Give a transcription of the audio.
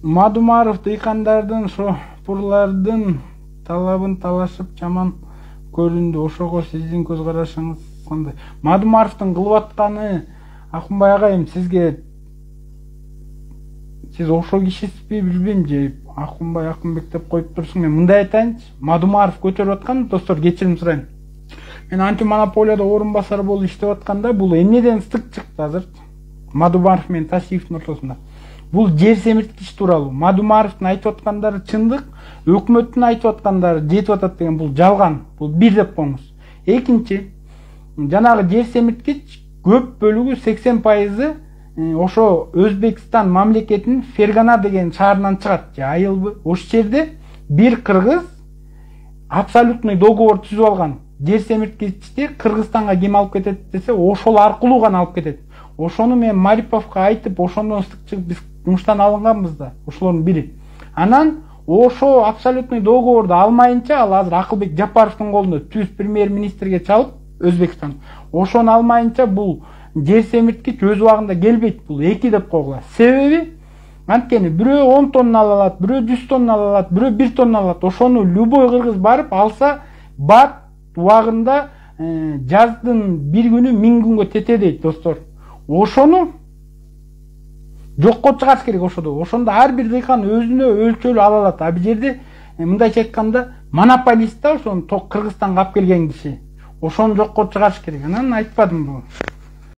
Мадумаров дыйкандардын, шопурлардын талабын талашып жаман көрүндү. Ошого сиздин көз карашыңыз кандай? Мадумаровдун кылып атканы, Акунбай агайым, сизге сиз ошол кишисизби билбейм, же Акунбай Акунбек деп коюп турсуң. Мен мындай айтайынчы, Мадумаров көтөрүп аткан, достор, кечирим сурайм. Мен антимонополияда орун басар болуп иштеп атканда бул эмнеден стык чыкты азыр? Мадумаров менен Ташиевдин ортосунда. Бул жер семирткич тууралуу. Мадумаровдун айтып аткандары чындык, өкмөттүн айтып аткандары жетип атат деген бул жалган. Бул бир деп коюңуз. Экинчи, жанагы жер семирткич көп бөлүгү 80% ошо Өзбекстан мамлекетинин Фергана деген шаарынан чыгат. Же айылбы? Ошол жерде бир кыргыз абсолютный договор түзүп алган. Жер семирткичти Кыргызстанга ким алып кетет десе, ошол аркылуу гана алып кетет. Ошону мен Мариповго айтып, ошондон ыстык чыгып биз жумуштан алынганбыз да, ошолордун бири. Анан ошо абсолютный договорду алмайынча, ал азыр Акылбек Жапаровдун колунда, түз премьер-министрге чалып Өзбекстан. Ошону алмайынча бул жер семирткич өз убагында келбейт, бул 2 деп койгула. Себеби анткени бирөө 10 тонна ала алат, бирөө 100 тонна ала алат, бирөө 1 тонна ала алат. Ошону любой кыргыз барып алса, бат убагында жаздын бир күнү 1000 күнгө тете дейт, достор. Ошону жокко чыгаш керек ошодо. Ошондо ар бир дыйкан өзүнө өлчөлүү ала алат. А бул жерде мындайча айтканда монополист да, ошону Кыргызстанга алып келген киши. Ошону жокко чыгаш керек. Анан айтпадым бул.